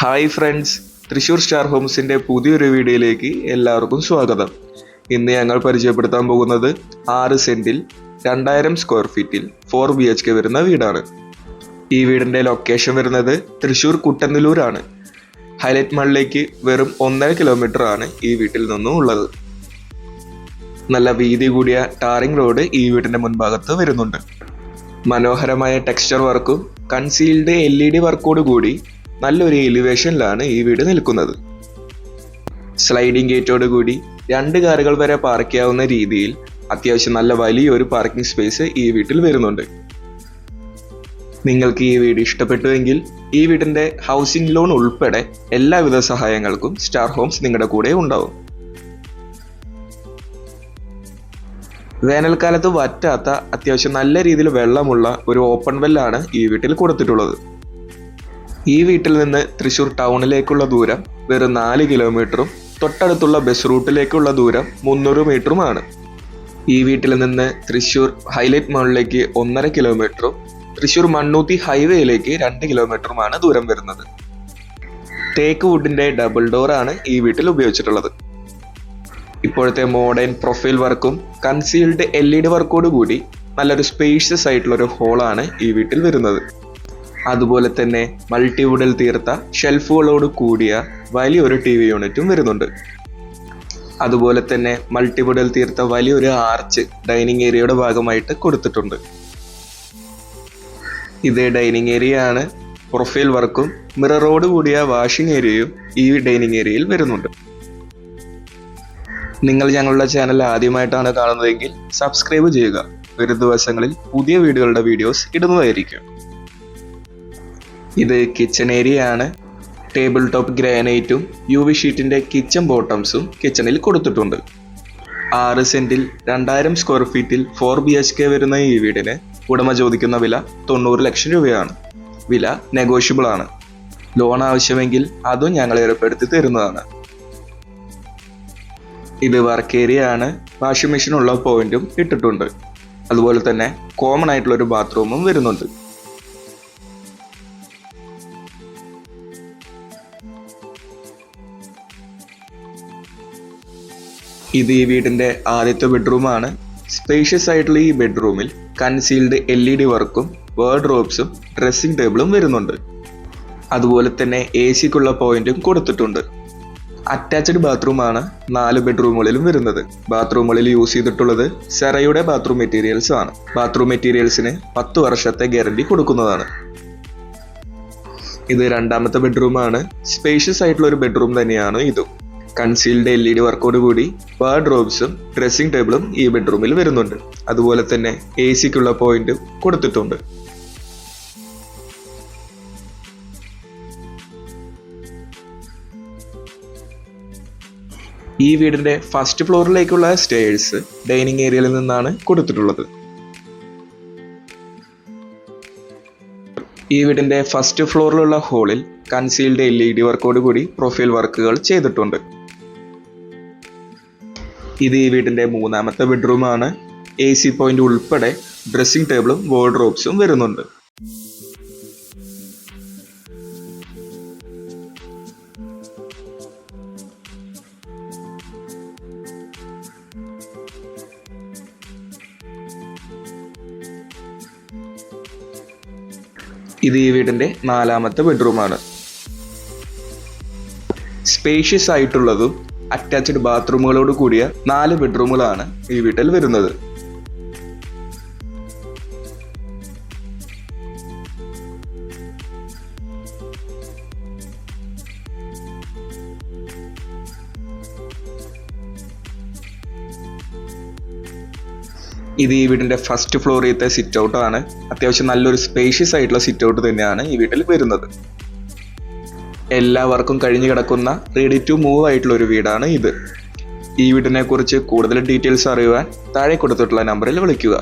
Hi friends, Thrissur star ഹോംസിൻ്റെ പുതിയൊരു വീഡിയോയിലേക്ക് എല്ലാവർക്കും സ്വാഗതം. ഇന്ന് ഞങ്ങൾ പരിചയപ്പെടുത്താൻ പോകുന്നത് 6 സെൻറ്റിൽ 2000 സ്ക്വയർ ഫീറ്റിൽ 4 BHK വരുന്ന വീടാണ്. ഈ വീടിൻ്റെ ലൊക്കേഷൻ വരുന്നത് തൃശ്ശൂർ കുട്ടനല്ലൂരാണ്. ഹൈലൈറ്റ് മാളിലേക്ക് വെറും 1.5 കിലോമീറ്റർ ആണ് ഈ വീട്ടിൽ നിന്നും ഉള്ളത്. നല്ല വീതി കൂടിയ ടാറിംഗ് റോഡ് ഈ വീടിൻ്റെ മുൻഭാഗത്ത് വരുന്നുണ്ട്. മനോഹരമായ ടെക്സ്ചർ വർക്കും കൺസീൽഡ് LED വർക്കോട് കൂടി നല്ലൊരു എലിവേഷനിലാണ് ഈ വീട് നിൽക്കുന്നത്. സ്ലൈഡിംഗ് ഗേറ്റോട് കൂടി 2 കാറുകൾ വരെ പാർക്ക് ചെയ്യാവുന്ന രീതിയിൽ അത്യാവശ്യം നല്ല വലിയൊരു പാർക്കിംഗ് സ്പേസ് ഈ വീട്ടിൽ വരുന്നുണ്ട്. നിങ്ങൾക്ക് ഈ വീട് ഇഷ്ടപ്പെട്ടുവെങ്കിൽ ഈ വീടിന്റെ ഹൗസിംഗ് ലോൺ ഉൾപ്പെടെ എല്ലാവിധ സഹായങ്ങൾക്കും സ്റ്റാർ ഹോംസ് നിങ്ങളുടെ കൂടെ ഉണ്ടാവും. വേനൽക്കാലത്ത് വറ്റാത്ത അത്യാവശ്യം നല്ല രീതിയിൽ വെള്ളമുള്ള ഒരു ഓപ്പൺ വെല്ലാണ് ഈ വീട്ടിൽ കൊടുത്തിട്ടുള്ളത്. ഈ വീട്ടിൽ നിന്ന് തൃശ്ശൂർ ടൗണിലേക്കുള്ള ദൂരം വെറും 4 കിലോമീറ്ററും തൊട്ടടുത്തുള്ള ബസ് റൂട്ടിലേക്കുള്ള ദൂരം 300 മീറ്ററുമാണ്. ഈ വീട്ടിൽ നിന്ന് തൃശ്ശൂർ ഹൈലൈറ്റ് മാളിലേക്ക് 1.5 കിലോമീറ്ററും തൃശ്ശൂർ മണ്ണൂത്തി ഹൈവേയിലേക്ക് 2 കിലോമീറ്ററുമാണ് ദൂരം വരുന്നത്. തേക്ക് വുഡിന്റെ ഡബിൾ ഡോറാണ് ഈ വീട്ടിൽ ഉപയോഗിച്ചിട്ടുള്ളത്. ഇപ്പോഴത്തെ മോഡേൺ പ്രൊഫൈൽ വർക്കും കൺസീൽഡ് LED വർക്കോട് കൂടി നല്ലൊരു സ്പേഷ്യസ് ആയിട്ടുള്ള ഒരു ഹോളാണ് ഈ വീട്ടിൽ വരുന്നത്. അതുപോലെ തന്നെ മൾട്ടിവുഡിൽ തീർത്ത ഷെൽഫുകളോട് കൂടിയ വലിയൊരു TV യൂണിറ്റും വരുന്നുണ്ട്. അതുപോലെ തന്നെ മൾട്ടിവുഡിൽ തീർത്ത വലിയൊരു ആർച്ച് ഡൈനിങ് ഏരിയയുടെ ഭാഗമായിട്ട് കൊടുത്തിട്ടുണ്ട്. ഇത് ഡൈനിങ് ഏരിയ ആണ്. പ്രൊഫൈൽ വർക്കും മിററോട് കൂടിയ വാഷിംഗ് ഏരിയയും ഈ ഡൈനിങ് ഏരിയയിൽ വരുന്നുണ്ട്. നിങ്ങൾ ഞങ്ങളുടെ ചാനൽ ആദ്യമായിട്ടാണ് കാണുന്നതെങ്കിൽ സബ്സ്ക്രൈബ് ചെയ്യുക. വരും ദിവസങ്ങളിൽ പുതിയ വീഡിയോസ് ഇടുന്നതായിരിക്കും. ഇത് കിച്ചൺ ഏരിയ ആണ്. ടേബിൾ ടോപ്പ് ഗ്രാനൈറ്റും UV ഷീറ്റിന്റെ കിച്ചൺ ബോട്ടംസും കിച്ചണിൽ കൊടുത്തിട്ടുണ്ട്. 6 സെന്റിൽ 2000 സ്ക്വയർ ഫീറ്റിൽ 4 BHK വരുന്ന ഈ വീടിന് ഉടമ ചോദിക്കുന്ന വില 90 ലക്ഷം രൂപയാണ്. വില നെഗോഷ്യബിൾ ആണ്. ലോൺ ആവശ്യമെങ്കിൽ അതും ഞങ്ങൾ ഏർപ്പെടുത്തി തരുന്നതാണ്. ഇത് വർക്ക് ഏരിയ ആണ്. വാഷിംഗ് മെഷീൻ ഉള്ള പോയിന്റും ഇട്ടിട്ടുണ്ട്. അതുപോലെ തന്നെ കോമൺ ആയിട്ടുള്ള ഒരു ബാത്റൂമും വരുന്നുണ്ട്. ഇത് ഈ വീടിന്റെ ആദ്യത്തെ ബെഡ്റൂമാണ്. സ്പേഷ്യസ് ആയിട്ടുള്ള ഈ ബെഡ്റൂമിൽ കൺസീൽഡ് LED വർക്കും വാർഡ്രോബ്സും ഡ്രസ്സിംഗ് ടേബിളും വരുന്നുണ്ട്. അതുപോലെ തന്നെ AC-ക്കുള്ള പോയിന്റും കൊടുത്തിട്ടുണ്ട്. അറ്റാച്ച്ഡ് ബാത്റൂമാണ് 4 ബെഡ്റൂമുകളിലും വരുന്നത്. ബാത്റൂമുകളിൽ യൂസ് ചെയ്തിട്ടുള്ളത് സെറയുടെ ബാത്റൂം മെറ്റീരിയൽസ് ആണ്. ബാത്റൂം മെറ്റീരിയൽസിന് 10 വർഷത്തെ ഗ്യാരണ്ടി കൊടുക്കുന്നതാണ്. ഇത് രണ്ടാമത്തെ ബെഡ്റൂമാണ്. സ്പേഷ്യസ് ആയിട്ടുള്ള ഒരു ബെഡ്റൂം തന്നെയാണ് ഇതും. കൺസീൽഡ് LED വർക്കോട് കൂടി വാർഡ്രോബ്സും ഡ്രസ്സിംഗ് ടേബിളും ഈ ബെഡ്റൂമിൽ വരുന്നുണ്ട്. അതുപോലെ തന്നെ AC-ക്കുള്ള പോയിന്റും കൊടുത്തിട്ടുണ്ട്. ഈ വീടിന്റെ ഫസ്റ്റ് ഫ്ലോറിലേക്കുള്ള സ്റ്റെയർസ് ഡൈനിങ് ഏരിയയിൽ നിന്നാണ് കൊടുത്തിട്ടുള്ളത്. ഈ വീടിന്റെ ഫസ്റ്റ് ഫ്ലോറിലുള്ള ഹോളിൽ കൺസീൽഡ് LED വർക്കോട് കൂടി പ്രൊഫൈൽ വർക്കുകൾ ചെയ്തിട്ടുണ്ട്. ഇത് ഈ വീടിന്റെ മൂന്നാമത്തെ ബെഡ്റൂമാണ്. AC പോയിന്റ് ഉൾപ്പെടെ ഡ്രസ്സിംഗ് ടേബിളും വാർഡ്രോബ്സും വരുന്നുണ്ട്. ഇത് ഈ വീടിന്റെ 4ാമത്തെ ബെഡ്റൂമാണ്. സ്പേഷ്യസ് ആയിട്ടുള്ളതും അറ്റാച്ച്ഡ് ബാത്റൂമുകളോട് കൂടിയ 4 ബെഡ്റൂമുകളാണ് ഈ വീട്ടിൽ വരുന്നത്. ഇത് ഈ വീടിന്റെ ഫസ്റ്റ് ഫ്ലോറിലത്തെ സിറ്റ് ഔട്ട് ആണ്. അത്യാവശ്യം നല്ലൊരു സ്പേഷ്യസ് ആയിട്ടുള്ള സിറ്റ് ഔട്ട് തന്നെയാണ് ഈ വീട്ടിൽ വരുന്നത്. എല്ലാവർക്കും കഴിഞ്ഞു കിടക്കുന്ന റെഡി ടു മൂവ് ആയിട്ടുള്ള ഒരു വീടാണ് ഇത്. ഈ വീടിനെ കുറിച്ച് കൂടുതൽ ഡീറ്റെയിൽസ് അറിയുവാൻ താഴെ കൊടുത്തിട്ടുള്ള നമ്പറിൽ വിളിക്കുക.